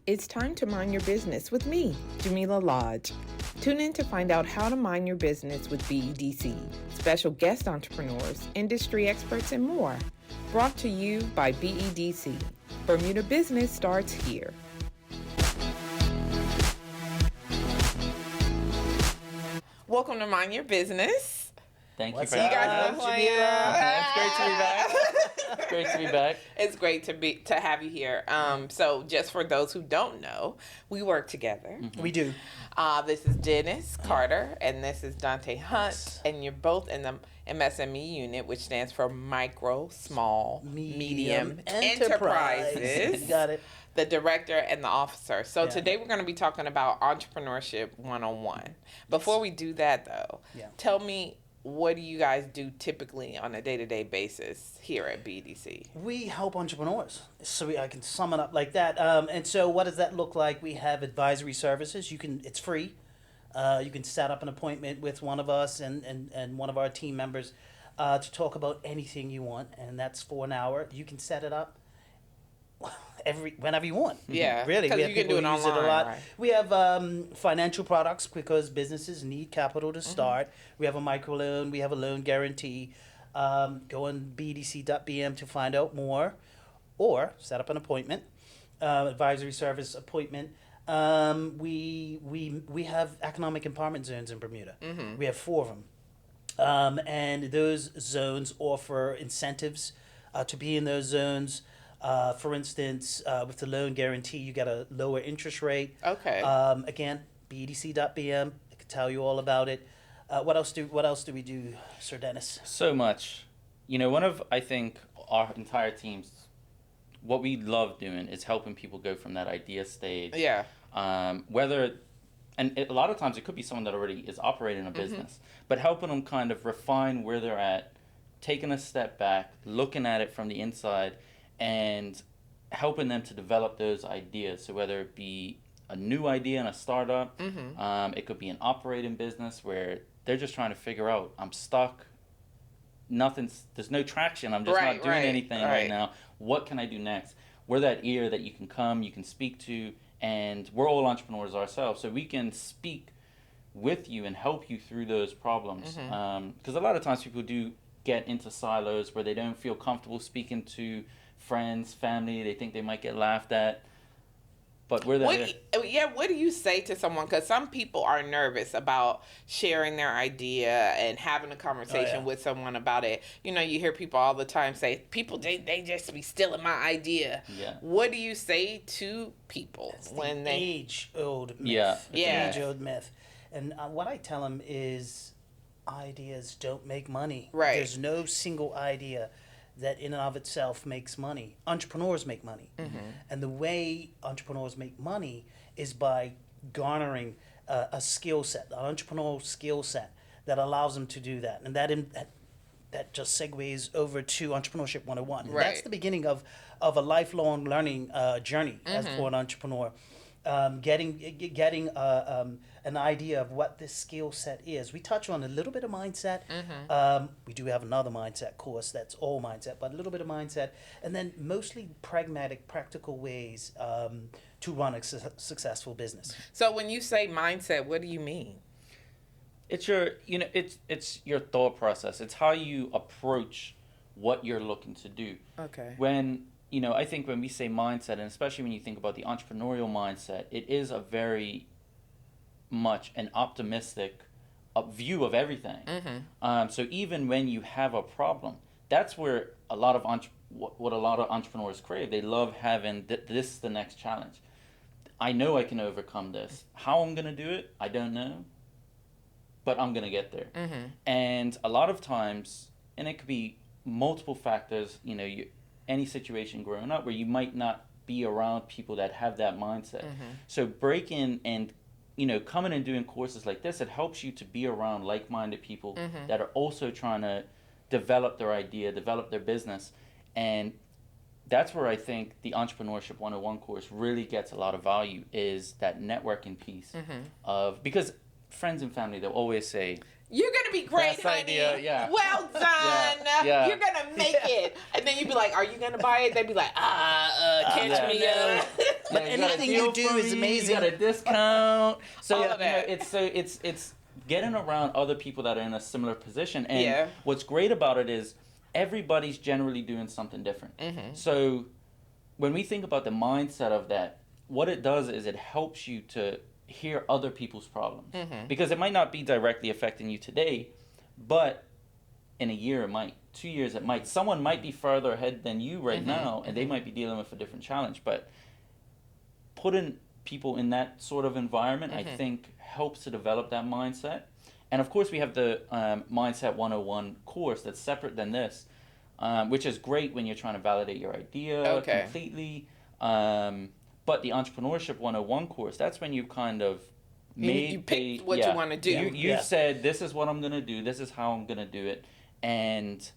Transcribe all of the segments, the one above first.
It's time to mind your business with me, Jamillah Lodge. Tune in to find out how to mind your business with BEDC, special guest entrepreneurs, industry experts, and more. Brought to you by BEDC. Bermuda business starts here. Welcome to Mind Your Business. Thank you for having having us. It's great to be back. It's great to be back. It's great to have you here. So just for those who don't know, we work together. Mm-hmm. We do. This is Dennis Carter, and this is Donte Hunt, and you're both in the MSME unit, which stands for Micro, Small, Medium Enterprises. You got it. The director and the officer. So today we're going to be talking about Entrepreneurship 101. Before we do that, though, tell me, what do you guys do typically on a day-to-day basis here at BEDC? We help entrepreneurs. So I can sum it up like that. And so what does that look like? We have advisory services. It's free. You can set up an appointment with one of us and one of our team members to talk about anything you want. And that's for an hour. You can set it up whenever you want. Yeah, really. Because you can do it online. It a lot. Right? We have financial products because businesses need capital to start. We have a microloan. We have a loan guarantee. Go on BEDC.bm to find out more, or set up an appointment, advisory service appointment. We have economic empowerment zones in Bermuda. Mm-hmm. We have 4 of them, and those zones offer incentives to be in those zones. For instance, with the loan guarantee, you get a lower interest rate. Okay. Again, BEDC.bm. I can tell you all about it. What else do we do, Sir Dennis? So much. I think our entire team's, what we love doing is helping people go from that idea stage. Yeah. A lot of times it could be someone that already is operating a business, but helping them kind of refine where they're at, taking a step back, looking at it from the inside, and helping them to develop those ideas. So whether it be a new idea in a startup, it could be an operating business where they're just trying to figure out, I'm stuck, there's no traction, I'm just not doing anything right now. What can I do next? We're that ear that you can come, you can speak to, and we're all entrepreneurs ourselves, so we can speak with you and help you through those problems. Because a lot of times people do get into silos where they don't feel comfortable speaking to friends, family. They think they might get laughed at, but we're there. What do you say to someone? Because some people are nervous about sharing their idea and having a conversation with someone about it. You hear people all the time say, people, they just be stealing my idea. Yeah. What do you say to people when they... age-old myth. Yeah. Age-old myth. And what I tell them is ideas don't make money. Right. There's no single idea that in and of itself makes money. Entrepreneurs make money. Mm-hmm. And the way entrepreneurs make money is by garnering a skill set, an entrepreneurial skill set that allows them to do that. And that just segues over to Entrepreneurship 101. Right. That's the beginning of a lifelong learning journey as for an entrepreneur. Getting an idea of what this skill set is. We touch on a little bit of mindset. We do have another mindset course that's all mindset, but a little bit of mindset, and then mostly pragmatic, practical ways to run a successful business. So when you say mindset, what do you mean? It's your thought process. It's how you approach what you're looking to do. Okay. I think when we say mindset, and especially when you think about the entrepreneurial mindset, it is a very much an optimistic view of everything. So even when you have a problem, that's where a lot of what a lot of entrepreneurs crave. They love having this is the next challenge. I know I can overcome this. How I'm going to do it, I don't know, but I'm going to get there. And a lot of times, and it could be multiple factors, any situation growing up where you might not be around people that have that mindset. So breaking and coming and doing courses like this, it helps you to be around like-minded people that are also trying to develop their idea, develop their business. And that's where I think the Entrepreneurship 101 course really gets a lot of value, is that networking piece because friends and family, they'll always say, You're going to be great, Best honey. idea, yeah. Well done. Yeah. You're going to make it. And then you'd be like, are you going to buy it? They'd be like, catch me up. But anything you do is amazing. You got a discount. So All of that. it's getting around other people that are in a similar position. And what's great about it is everybody's generally doing something different. So when we think about the mindset of that, what it does is it helps you to hear other people's problems. Because it might not be directly affecting you today, but in a year it might, 2 years it might. Someone might be further ahead than you right now, and they might be dealing with a different challenge. But putting people in that sort of environment, I think, helps to develop that mindset. And of course, we have the Mindset 101 course that's separate than this, which is great when you're trying to validate your idea completely. But the Entrepreneurship 101 course, that's when you kind of you picked what you want to do. You said, this is what I'm going to do, this is how I'm going to do it, and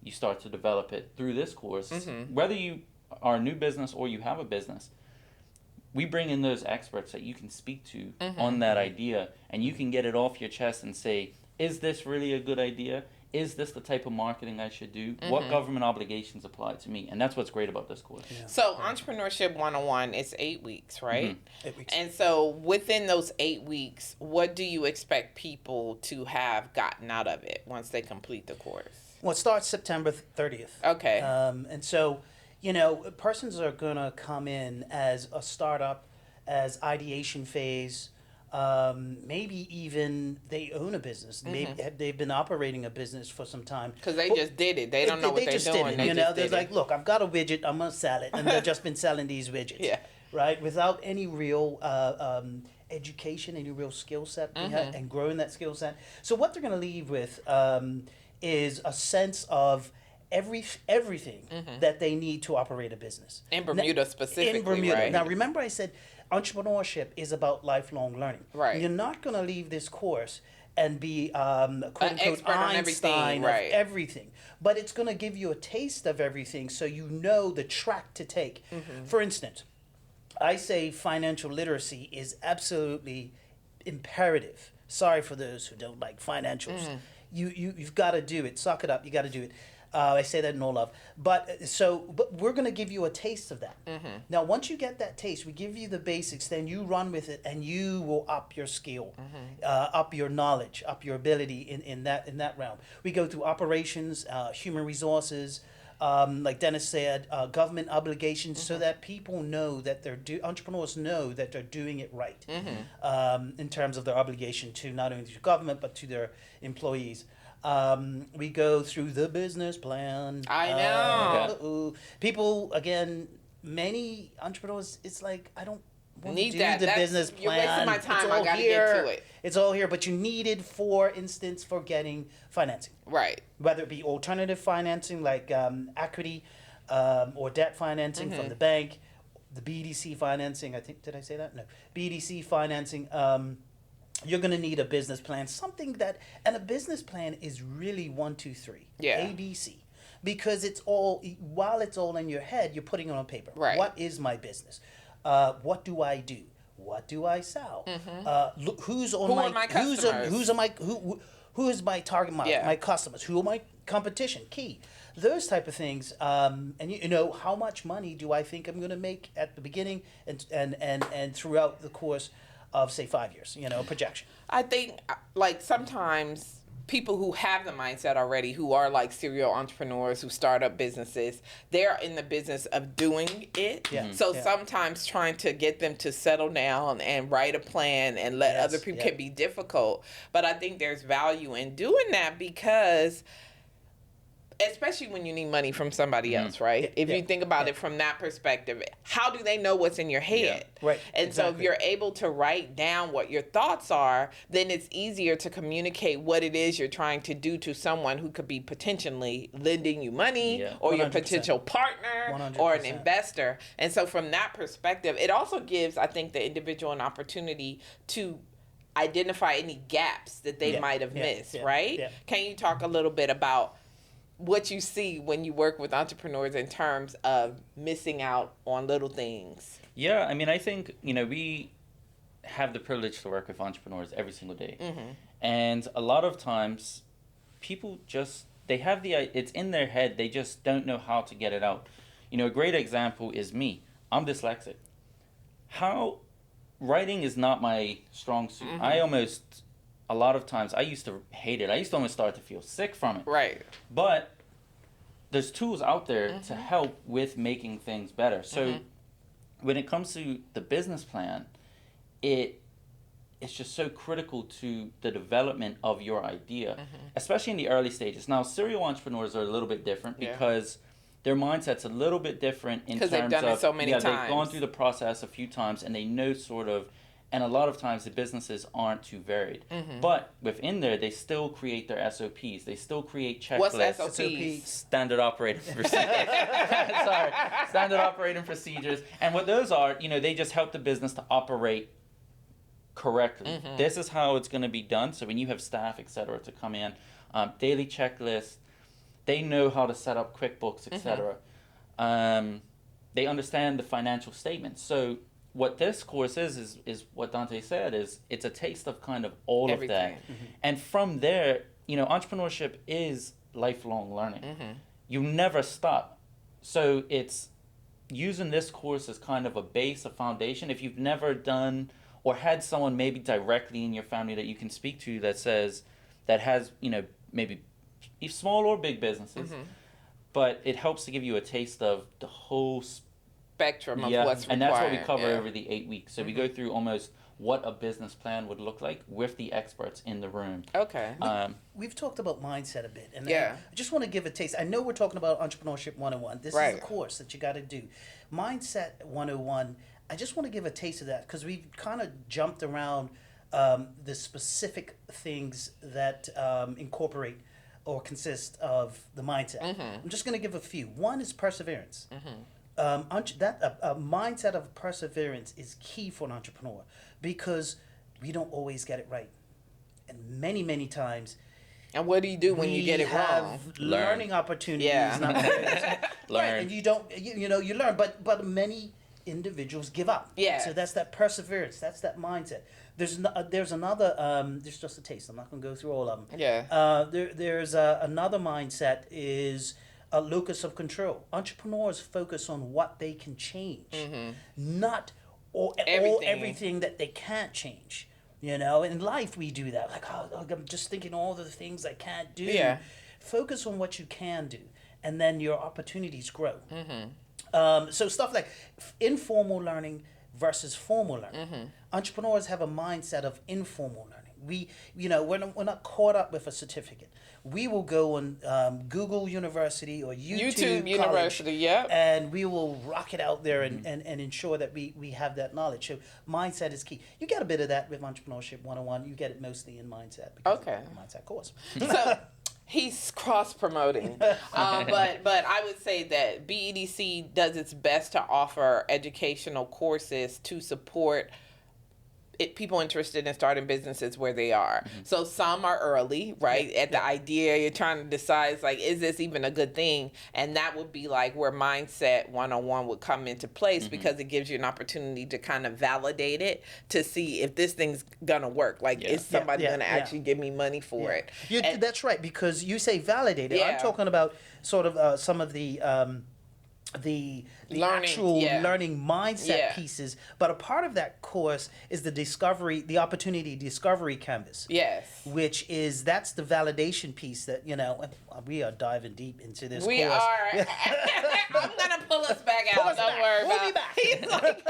you start to develop it through this course. Whether you are a new business or you have a business, we bring in those experts that you can speak to on that idea, and you can get it off your chest and say, is this really a good idea? Is this the type of marketing I should do? What government obligations apply to me? And that's what's great about this course. So Entrepreneurship 101 is 8 weeks, right? 8 weeks. And so within those 8 weeks, what do you expect people to have gotten out of it once they complete the course? Well, it starts September 30th. Okay. And so, you know, persons are going to come in as a startup, as ideation phase. Maybe even they own a business. Maybe they've been operating a business for some time. Because they just did it. They don't know what they're doing. They just did it. They're like, look, I've got a widget. I'm going to sell it. And they've just been selling these widgets. Right? Without any real education, any real skill set and growing that skill set. So what they're going to leave with is a sense of everything that they need to operate a business. In Bermuda specifically, in Bermuda. right? Now, remember I said entrepreneurship is about lifelong learning. Right. You're not going to leave this course and be quote-unquote Einstein of everything. But it's going to give you a taste of everything so you know the track to take. For instance, I say financial literacy is absolutely imperative. Sorry for those who don't like financials. You've got to do it. Suck it up. You got to do it. I say that in all love. But we're going to give you a taste of that. Now, once you get that taste, we give you the basics, then you run with it and you will up your skill, up your knowledge, up your ability in that realm. We go through operations, human resources, like Dennis said, government obligations, so that people know that entrepreneurs know that they're doing it right in terms of their obligation to not only to government, but to their employees. We go through the business plan. I know. People, again, many entrepreneurs, it's like, I don't want to do that. the business plan. You're wasting my time. I got to get to it. It's all here, but you need it, for instance, for getting financing. Right. Whether it be alternative financing like equity or debt financing from the bank, the BEDC financing, did I say that? No. BEDC financing, you're going to need a business plan, and a business plan is really 1, 2, 3, ABC, because while it's all in your head, you're putting it on paper. Right. What is my business? What do I do? What do I sell? Who is my target market? My customers? Who are my competition? Key. Those type of things, and you know, how much money do I think I'm going to make at the beginning and throughout the course of, say, 5 years, projection. I think, like, sometimes people who have the mindset already, who are like serial entrepreneurs, who start up businesses, they're in the business of doing it. Sometimes trying to get them to settle down and write a plan and let other people can be difficult. But I think there's value in doing that because, especially when you need money from somebody else, right? If you think about it from that perspective, how do they know what's in your head? Right. And so if you're able to write down what your thoughts are, then it's easier to communicate what it is you're trying to do to someone who could be potentially lending you money or 100%. Your potential partner 100%. Or an investor. And so from that perspective, it also gives, I think, the individual an opportunity to identify any gaps that they might have missed, right? Yeah. Can you talk a little bit about what you see when you work with entrepreneurs in terms of missing out on little things? Yeah, I mean, I think, we have the privilege to work with entrepreneurs every single day. And a lot of times, people it's in their head, they just don't know how to get it out. A great example is me. I'm dyslexic. how writing is not my strong suit. A lot of times, I used to hate it. I used to almost start to feel sick from it. Right. But there's tools out there to help with making things better. So when it comes to the business plan, it's just so critical to the development of your idea, especially in the early stages. Now, serial entrepreneurs are a little bit different because their mindset's a little bit different in terms of... Because they've done it so many times. They've gone through the process a few times, and they know sort of... And a lot of times the businesses aren't too varied. But within there, they still create their SOPs. They still create checklists. What's SOPs? Standard operating procedures. Sorry. Standard operating procedures. And what those are, they just help the business to operate correctly. This is how it's going to be done. So when you have staff, etc., to come in, daily checklists, they know how to set up QuickBooks, etc. They understand the financial statements. So what this course is what Donte said, is it's a taste of kind of all of that. And from there, entrepreneurship is lifelong learning. You never stop. So it's using this course as kind of a base, a foundation. If you've never done or had someone maybe directly in your family that you can speak to that has, maybe small or big businesses, but it helps to give you a taste of the whole spectrum of what's required. And that's what we cover over the 8 weeks. So we go through almost what a business plan would look like with the experts in the room. Okay. We've talked about mindset a bit. And I just want to give a taste. I know we're talking about Entrepreneurship 101. This is a course that you got to do. Mindset 101, I just want to give a taste of that because we've kind of jumped around the specific things that incorporate or consist of the mindset. I'm just going to give a few. One is perseverance. A mindset of perseverance is key for an entrepreneur because we don't always get it right. And many, many times... And what do you do when you get it wrong? Learning opportunities. Not learn. Right, and you don't, you learn, but many individuals give up. So that's that perseverance. That's that mindset. There's another, there's just a taste. I'm not going to go through all of them. There's another mindset is... a locus of control. Entrepreneurs focus on what they can change, not everything that they can't change. In life we do that. Like, I'm just thinking all the things I can't do. Focus on what you can do, and then your opportunities grow. So stuff like informal learning versus formal learning. Entrepreneurs have a mindset of informal learning. We're not caught up with a certificate. We will go on Google University or YouTube University, and we will rock it out there and ensure that we have that knowledge. So mindset is key. You get a bit of that with Entrepreneurship 101. You get it mostly in mindset. Because of the mindset course. So he's cross-promoting. but I would say that BEDC does its best to offer educational courses to support people interested in starting businesses where they are. So some are early, right? At the idea, you're trying to decide, like, is this even a good thing? And that would be like where Mindset 101 would come into place because it gives you an opportunity to kind of validate it to see if this thing's gonna work. Like, is somebody gonna actually give me money for it? That's right, because you say validate it. I'm talking about sort of some of the actual learning mindset pieces, but a part of that course is the opportunity discovery canvas. That's the validation piece that, we are diving deep into this course. We are. I'm gonna pull us back out. Don't worry about it. He's like,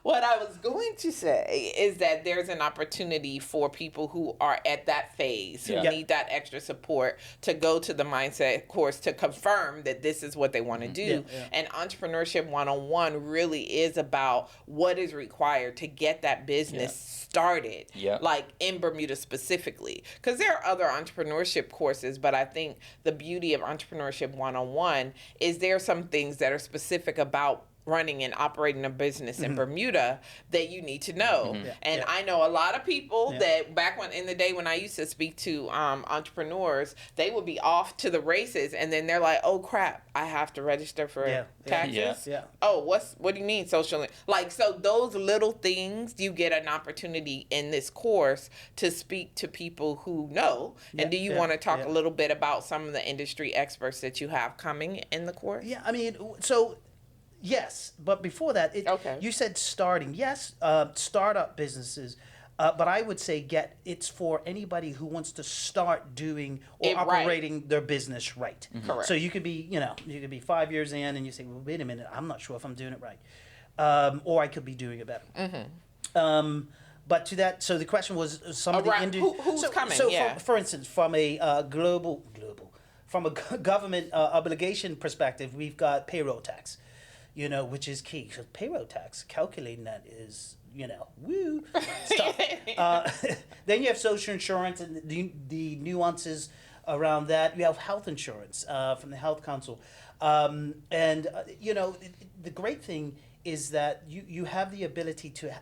what I was going to say is that there's an opportunity for people who are at that phase, who need that extra support, to go to the mindset course to confirm that this is what they want to do. And Entrepreneurship 101 really is about what is required to get that business started, like in Bermuda specifically. Because there are other entrepreneurship courses, but I think the beauty of Entrepreneurship 101 is there are some things that are specific about running and operating a business in Bermuda that you need to know. And I know a lot of people that back in the day when I used to speak to entrepreneurs, they would be off to the races and then they're like, oh crap, I have to register for taxes. Oh, what do you mean social? Like, so those little things, you get an opportunity in this course to speak to people who know. And do you want to talk a little bit about some of the industry experts that you have coming in the course? Yeah, I mean, so Yes, but before that, Okay. you said starting. Yes, startup businesses. But I would say it's for anybody who wants to start doing or It right. operating their business right. Correct. So you could be, you could be 5 years in and you say, well, wait a minute, I'm not sure if I'm doing it right. Or I could be doing it better. But to that, so the question was some of the who's coming? So Yeah. for instance, from a from a government obligation perspective, we've got payroll tax, which is key. So payroll tax, calculating that is, woo stuff. Then you have social insurance and the nuances around that. You have health insurance from the Health Council, the great thing is that you have the ability to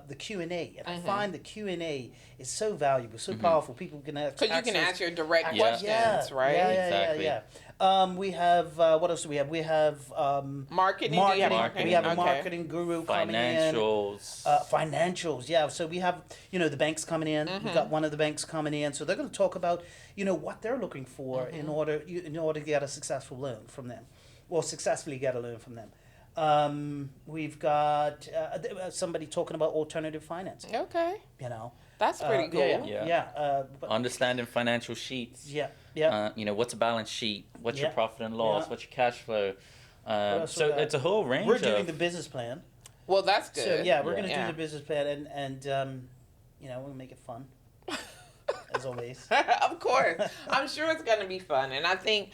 the Q&A, and I find the Q&A is so valuable, so powerful. People can have Because you can ask your direct Yeah. questions, right? Exactly. We have what else do we have? We have Marketing. Do you have marketing? We have a Okay. marketing guru coming in. Financials. Financials, yeah. So we have, the banks coming in. We've got one of the banks coming in. So they're going to talk about, what they're looking for in order to get a successful loan from them, or successfully get a loan from them. We've got somebody talking about alternative financing. Okay. That's Uh, pretty cool. But Understanding financial sheets. yeah. What's a balance sheet? What's your Yeah. profit and loss? Yeah. What's your cash flow? else So we got? it's a whole range We're of... doing the business plan. Well, that's good. So yeah, we're going to Yeah. do the business plan, and we'll make it fun, as always. Of course. I'm sure it's going to be fun. And I think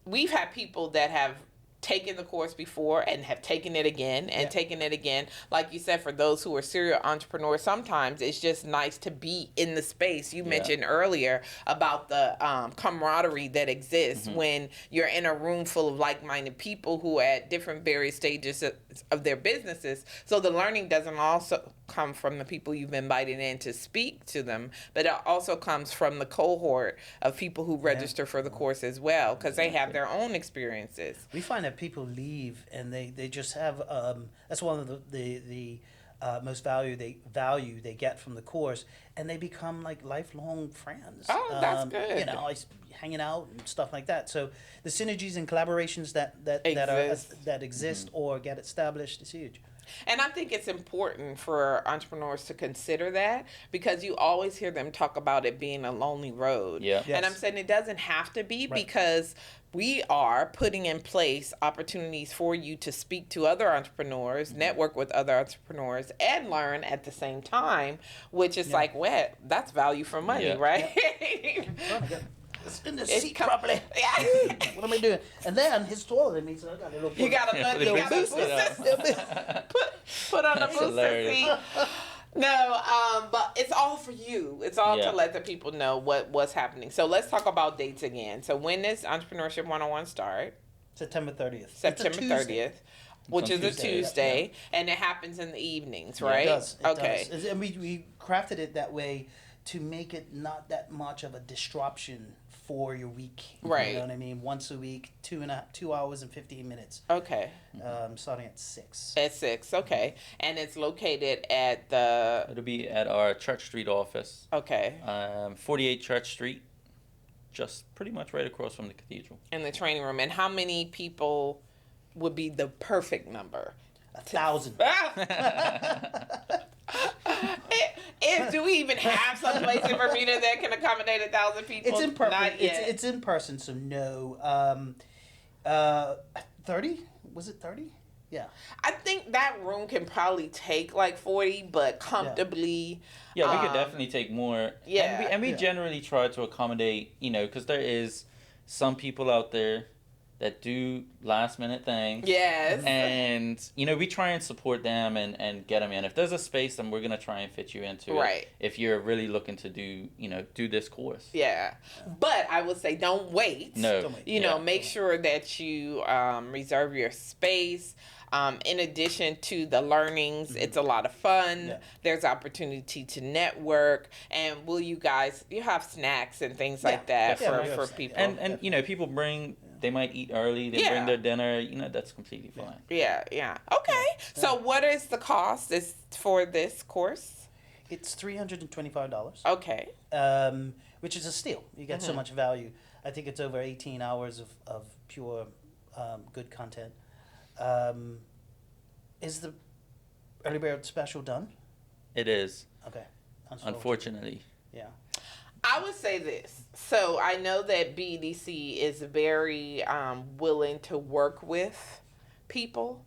we've had people that have taken the course before and have taken it again and taken it again. Like you said, for those who are serial entrepreneurs, sometimes it's just nice to be in the space. You mentioned earlier about the camaraderie that exists when you're in a room full of like-minded people who are at different various stages of their businesses. So the learning doesn't also come from the people you've invited in to speak to them, but it also comes from the cohort of people who register for the course as well, because they have their own experiences. We find that people leave and they just have that's one of the most value they get from the course, and they become like lifelong friends. Oh, that's good. Hanging out and stuff like that. So the synergies and collaborations that exist or get established is huge. And I think it's important for entrepreneurs to consider that, because you always hear them talk about it being a lonely road. Yeah. Yes. And I'm saying it doesn't have to be, Right. because we are putting in place opportunities for you to speak to other entrepreneurs, network with other entrepreneurs, and learn at the same time, which is like, well, that's value for money, Yeah. right? Spin this It's seat com- properly. Yeah. What am I doing? And then his taller than me, so I got a little. You got a Little boost boost. put on a That's booster hilarious. seat. No, but it's all for you. It's all Yeah. to let the people know what's happening. So let's talk about dates again. So when does Entrepreneurship 101 start? September 30th. September 30th, which on is a Tuesday, Tuesday, and it happens in the evenings, Yeah, right? It does. It Okay. does. And we crafted it that way to make it not that much of a disruption for your week. Right. You know what I mean? Once a week, 2 hours and 15 minutes. Okay. Starting at 6. At 6, okay. And it's located at the, It'll be at our Church Street office, okay, 48 Church Street, just pretty much right across from the cathedral. in the training room. And how many people would be the perfect number? 1,000. Do we even have some place in Bermuda that can accommodate 1,000 people? It's in person. Not yet. It's in person, so no. 30? Was it 30? Yeah. I think that room can probably take like 40, but comfortably. Yeah, we could definitely take more. Yeah. And we Yeah. generally try to accommodate, because there is some people out there that do last minute things. Yes. And, we try and support them and get them in. If there's a space, then we're going to try and fit you into it. Right. If you're really looking to do this course. Yeah. But I would say don't wait. No. Don't wait. You know, make sure that you reserve your space. In addition to the learnings, it's a lot of fun. Yeah. There's opportunity to network. And you have snacks and things like that Yeah, we for have people. And people they might eat early, they Yeah. bring their dinner, that's completely fine. Yeah. Okay. So what is the cost for this course? It's $325. Okay. Which is a steal. You get so much value. I think it's over 18 hours of pure good content. Is the early bird special done? It is, Okay. unfortunately. Yeah. I would say this. So I know that BEDC is very willing to work with people.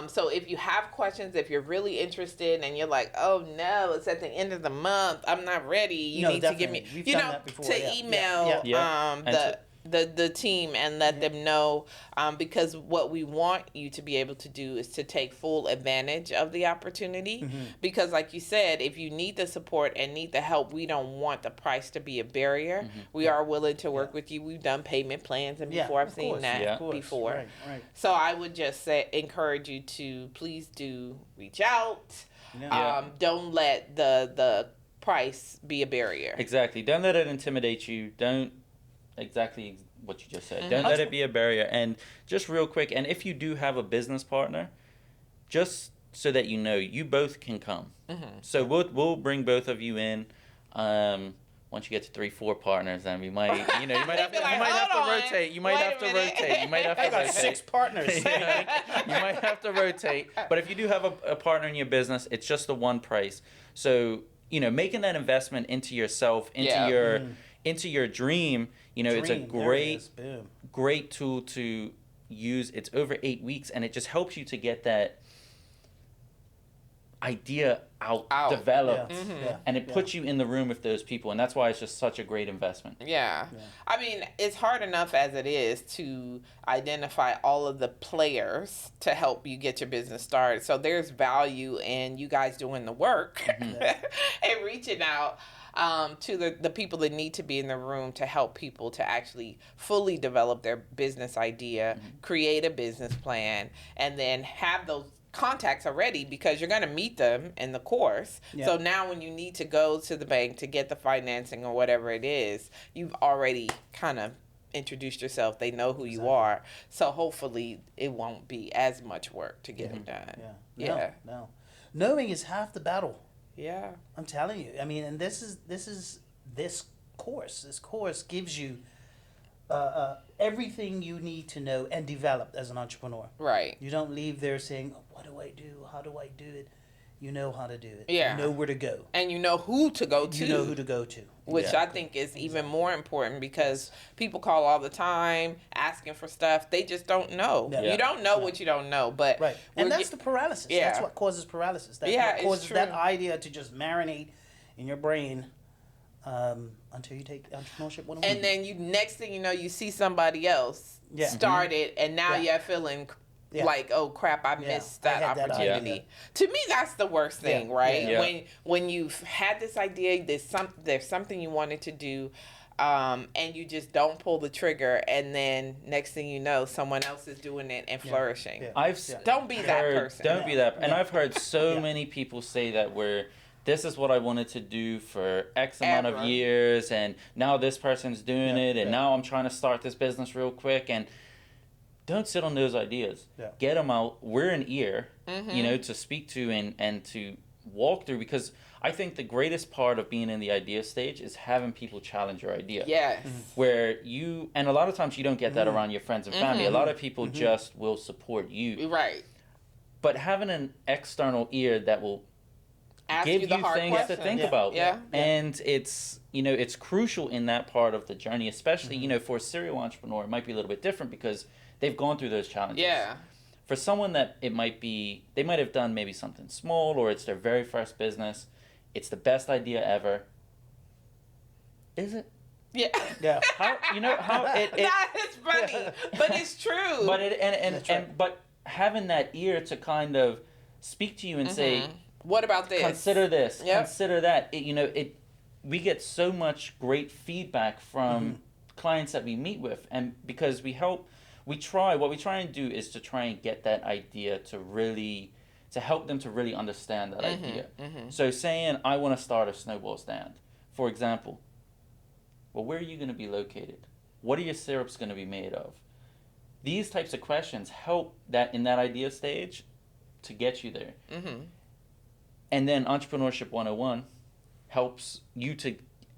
So if you have questions, if you're really interested and you're like, oh no, it's at the end of the month, I'm not ready. You No, need to give me, definitely. We've you done know, that before. to Yeah. email Yeah. And the team and let them know, because what we want you to be able to do is to take full advantage of the opportunity. Because like you said, if you need the support and need the help, we don't want the price to be a barrier. We are willing to work with you. We've done payment plans, and before I've seen that Yeah. before. Right. So I would just say, encourage you to please do reach out. Yeah. Don't let the price be a barrier. Exactly. Don't let it intimidate you. Don't exactly what you just said. Don't let it be a barrier. And just real quick, and if you do have a business partner, just so that you know, you both can come. So we'll bring both of you in. Once you get to 3-4 partners, then we might, you might have to, rotate. You might have to rotate. You might have to I got rotate. 6 partners. Yeah, you might have to rotate. But if you do have a partner in your business, it's just the one price. So, making that investment into yourself, into your dream, it's a great tool to use. It's over 8 weeks, and it just helps you to get that idea out. Developed, and it puts you in the room with those people, and that's why it's just such a great investment. I mean, it's hard enough as it is to identify all of the players to help you get your business started. So there's value in you guys doing the work and reaching out to the people that need to be in the room to help people to actually fully develop their business idea, create a business plan, and then have those contacts already, because you're going to meet them in the course. So now when you need to go to the bank to get the financing or whatever it is, you've already kind of introduced yourself. They know who you are. So hopefully it won't be as much work to get them done. No. Knowing is half the battle. Yeah. I'm telling you. I mean, and this course. This course gives you everything you need to know and develop as an entrepreneur. Right. You don't leave there saying, oh, what do I do? How do I do it? You know how to do it. Yeah. You know where to go. And you know who to go to. You know who to go to. Which I think is even more important, because people call all the time asking for stuff. They just don't know. No. You don't know what you don't know. But right. And that's the paralysis. Yeah. That's what causes paralysis. That's what causes that idea to just marinate in your brain until you take Entrepreneurship 101. And then next thing you know, you see somebody else start it, and now you're feeling like, oh crap, I missed that opportunity. To me, that's the worst thing, right? When you've had this idea, there's something you wanted to do, and you just don't pull the trigger, and then next thing you know, someone else is doing it and flourishing. Don't be that person. Don't be that. And I've heard so many people say that this is what I wanted to do for X amount of years, and now this person's doing it, and now I'm trying to start this business real quick. And don't sit on those ideas. Get them out. We're an ear, to speak to and to walk through, because I think the greatest part of being in the idea stage is having people challenge your idea. Yes. Where and a lot of times you don't get that around your friends and family. A lot of people just will support you. Right. But having an external ear that will give you things to think about. And it's it's crucial in that part of the journey, especially for a serial entrepreneur. It might be a little bit different because they've gone through those challenges. For someone that they might have done maybe something small, or it's their very first business. It's the best idea ever. Is it? Yeah. How it that is funny, but it's true. But but having that ear to kind of speak to you and say, what about this? Consider this. Consider that. We get so much great feedback from clients that we meet with, and because what we try and do is to try and get that idea to help them to really understand that idea. So saying, I want to start a snowball stand, for example. Well, where are you going to be located? What are your syrups going to be made of? These types of questions help that in that idea stage to get you there. And then Entrepreneurship 101 helps you to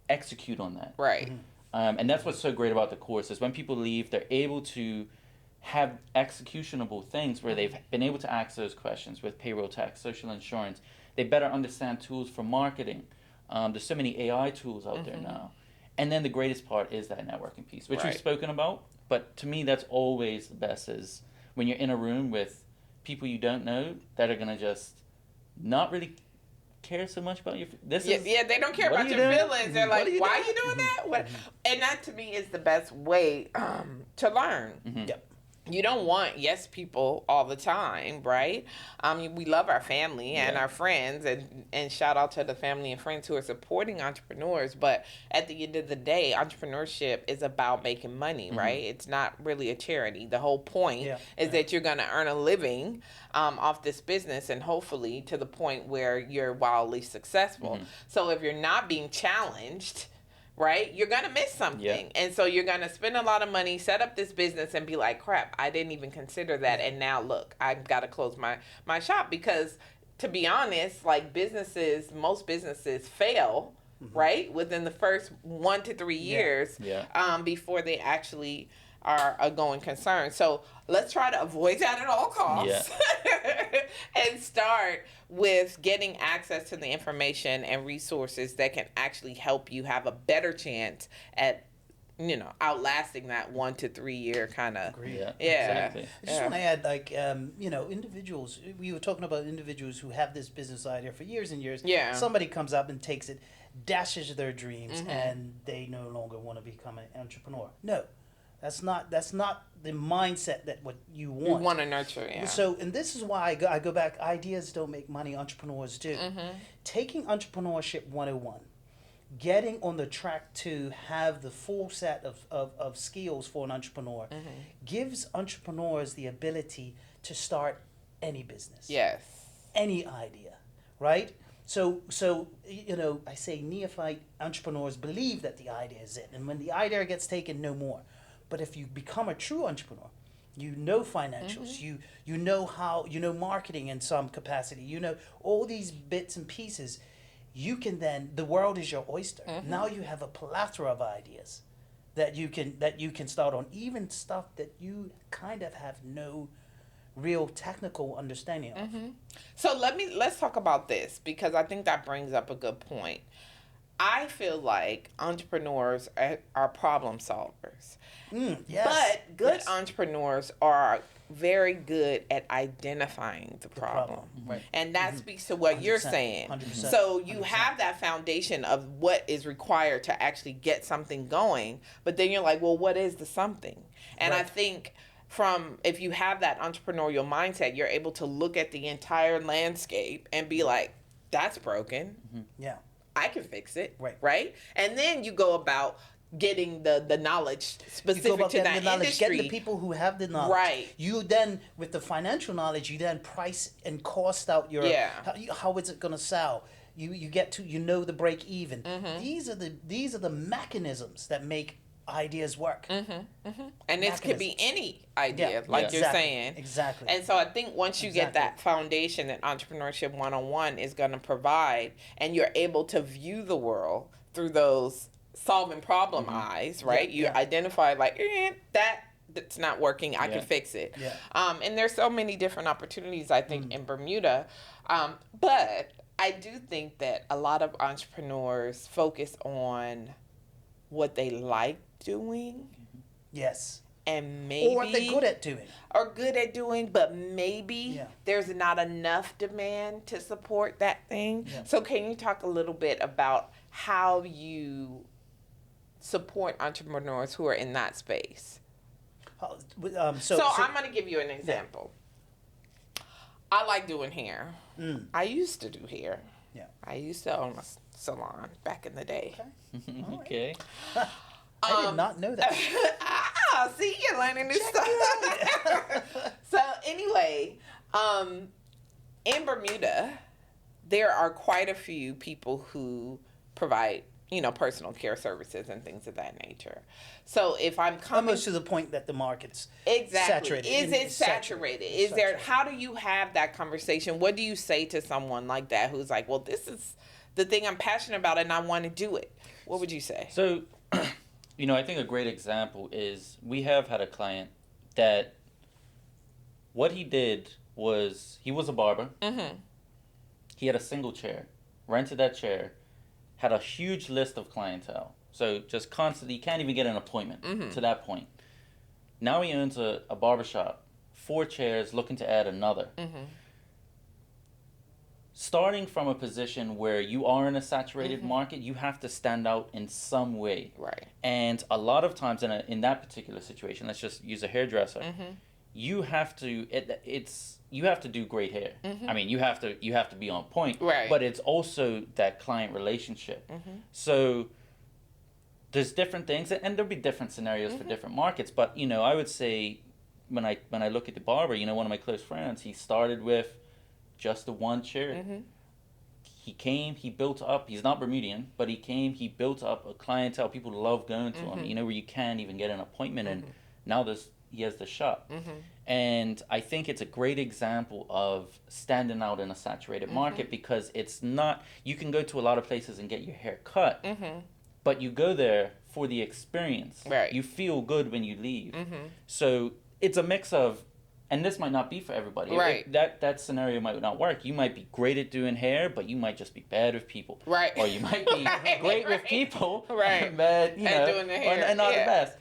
execute on that. Right. And that's what's so great about the course is when people leave, they're able to have executionable things where they've been able to ask those questions with payroll tax, social insurance. They better understand tools for marketing. There's so many AI tools out there now. And then the greatest part is that networking piece, which we've spoken about. But to me, that's always the best, is when you're in a room with people you don't know that are going to just not really care so much about your... They don't care about your feelings. They're like, why are you doing that? And that, to me, is the best way to learn. Yep. You don't want yes people all the time, right? We love our family and our friends, and shout out to the family and friends who are supporting entrepreneurs. But at the end of the day, entrepreneurship is about making money, right? It's not really a charity. The whole point is that you're going to earn a living off this business, and hopefully to the point where you're wildly successful. So if you're not being challenged, right, you're going to miss something. And so you're going to spend a lot of money, set up this business, and be like, crap, I didn't even consider that. And now, look, I've got to close my shop. Because, to be honest, like most businesses fail, right, within the first 1 to 3 years before they actually are a going concern. So let's try to avoid that at all costs and start with getting access to the information and resources that can actually help you have a better chance at, outlasting that 1 to 3 year kind of. Exactly. I just want to add, like, individuals, we were talking about individuals who have this business idea for years and years. Somebody comes up and takes it, dashes their dreams, and they no longer want to become an entrepreneur. No. That's not the mindset that what you want. You want to nurture, So, and this is why I go back, ideas don't make money, entrepreneurs do. Taking Entrepreneurship 101, getting on the track to have the full set of skills for an entrepreneur, gives entrepreneurs the ability to start any business. Any idea, right? So I say neophyte entrepreneurs believe that the idea is it. And when the idea gets taken, no more. But if you become a true entrepreneur, you know financials, you know how, marketing in some capacity, all these bits and pieces, you can then, the world is your oyster. Now you have a plethora of ideas that you can start on, even stuff that you kind of have no real technical understanding of. So let's talk about this, because I think that brings up a good point. I feel like entrepreneurs are problem solvers. But good entrepreneurs are very good at identifying the problem. Right. And that speaks to what you're saying. 100%. So you have that foundation of what is required to actually get something going, but then you're like, well, what is the something? And I think if you have that entrepreneurial mindset, you're able to look at the entire landscape and be like, that's broken. I can fix it. Right? And then you go about getting the knowledge specific to that industry. Getting the people who have the knowledge. Right. You then, with the financial knowledge, you then price and cost out your, how is it going to sell? You get to, the break even. These are the mechanisms that make ideas work. And this could be any idea, you're saying. Exactly. And so I think once you get that foundation that Entrepreneurship 101 is going to provide, and you're able to view the world through those solving problem eyes, right? You identify that's not working. I can fix it. And there's so many different opportunities, I think, in Bermuda. But I do think that a lot of entrepreneurs focus on what they like doing. And maybe... Or what they're good at doing. But maybe there's not enough demand to support that thing. So can you talk a little bit about how you support entrepreneurs who are in that space? So I'm going to give you an example. I like doing hair. I used to do hair. I used to own a salon back in the day. Okay. I did not know that. See, you're learning new stuff. So anyway, in Bermuda, there are quite a few people who provide, personal care services and things of that nature. So if I'm coming... Almost to the point that the market's saturated. Is it saturated? Is there... How do you have that conversation? What do you say to someone like that who's like, well, this is the thing I'm passionate about and I want to do it? What would you say? So, I think a great example is we have had a client that What he did was, he was a barber. Mm-hmm. He had a single chair, rented that chair, had a huge list of clientele. So just constantly, you can't even get an appointment to that point. Now he owns a barbershop, 4 chairs, looking to add another. Starting from a position where you are in a saturated market, you have to stand out in some way. Right. And a lot of times in that particular situation, let's just use a hairdresser. You have to you have to do great hair. I mean, you have to be on point. Right. But it's also that client relationship. So there's different things, and there'll be different scenarios for different markets. But I would say when I look at the barber, one of my close friends, he started with just the 1 chair. He came, he built up. He's not Bermudian, but he built up a clientele. People love going to him. Where you can't even get an appointment, and now he has the shop. And I think it's a great example of standing out in a saturated market, because it's not, you can go to a lot of places and get your hair cut, but you go there for the experience. Right. You feel good when you leave. So it's a mix of, and this might not be for everybody. Right. That scenario might not work. You might be great at doing hair, but you might just be bad with people. Right. Or you might be great with people, right, but and doing the hair, and not the best.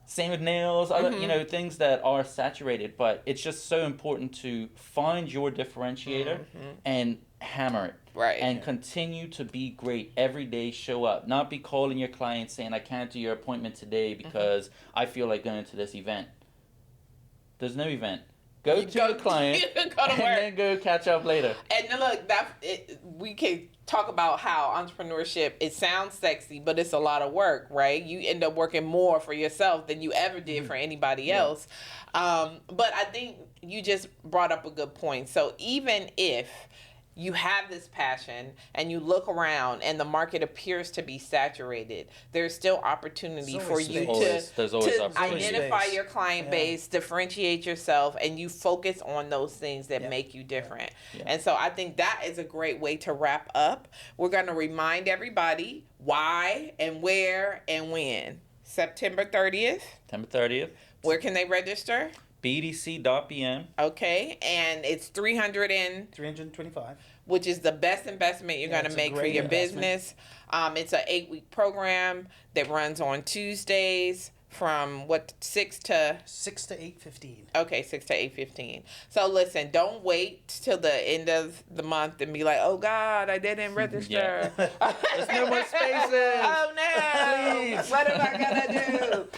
Same with nails, other, things that are saturated. But it's just so important to find your differentiator and hammer it. Right. And continue to be great every day. Show up. Not be calling your clients saying, I can't do your appointment today because I feel like going to this event. There's no event. Go to your client go to and then go catch up later. And look, we can talk about how entrepreneurship, it sounds sexy, but it's a lot of work, right? You end up working more for yourself than you ever did for anybody else. But I think you just brought up a good point. So even if you have this passion and you look around and the market appears to be saturated, there's still opportunity for you to identify your client base, differentiate yourself, and you focus on those things that make you different. And so I think that is a great way to wrap up. We're going to remind everybody why and where and when. September 30th. September 30th. Where can they register? BEDC.BM. Okay, and it's 325. Which is the best investment you're going to make for your business. It's an 8-week program that runs on Tuesdays from 6 to 8:15. Okay, 6 to 8:15. So listen, don't wait till the end of the month and be like, oh God, I didn't register. There's no more spaces. Oh no! Please. What am I gonna do?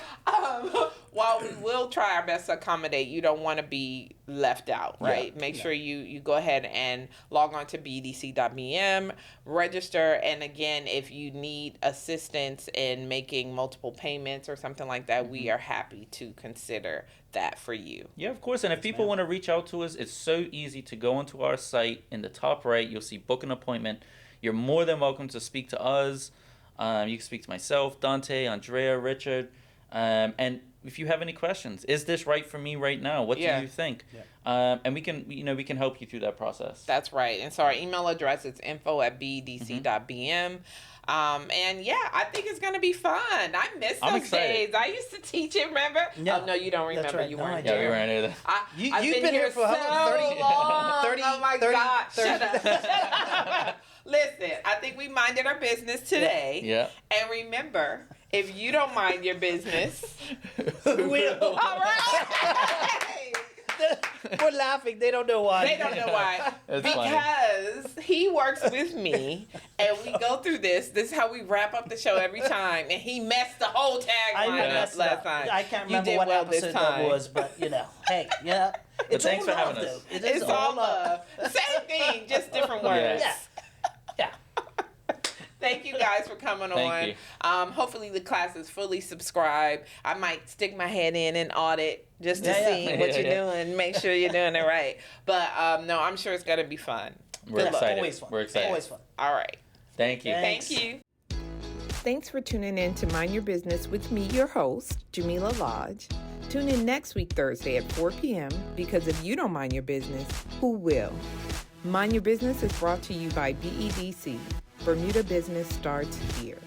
While we will try our best to accommodate, you don't want to be left out, right? Make sure you go ahead and log on to BEDC.BM, register, and again, if you need assistance in making multiple payments or something like that, we are happy to consider that for you. Yeah, of course. And if people want to reach out to us, it's so easy to go onto our site. In the top right, you'll see book an appointment. You're more than welcome to speak to us. You can speak to myself, Donte, Andrea, Richard. And if you have any questions, is this right for me right now? What do you think? And we can help you through that process. That's right. And so our email address is info@bedc.bm. And yeah, I think it's gonna be fun. I miss those days. I used to teach it. Remember? Yeah. Oh no, you don't remember. Right. You No, weren't I there. Yeah, we weren't either. You've been here for how long? 30, long. 30, oh my 30, God! 30. Shut up! Shut up! Listen, I think we minded our business today. Yeah. And remember, if you don't mind your business, Who will? all right. We're laughing. They don't know why. They don't know why. It's funny. Because he works with me and we go through this. This is how we wrap up the show every time. And he messed the whole tagline up last time. I can't You remember did what well this episode that time. was, but hey, it's thanks all for having love, us. though. It It's is all love. Same thing, just different words. Yeah. Thank you guys for coming on. Thank you. Hopefully the class is fully subscribed. I might stick my head in and audit just to see what you're doing, make sure you're doing it right. But no, I'm sure it's going to be fun. We're excited. Always fun. We're excited. Always fun. All right. Thank you. Thanks. Thank you. Thanks for tuning in to Mind Your Business with me, your host, Jamillah Lodge. Tune in next week, Thursday at 4 p.m. because if you don't mind your business, who will? Mind Your Business is brought to you by BEDC. Bermuda Business starts here.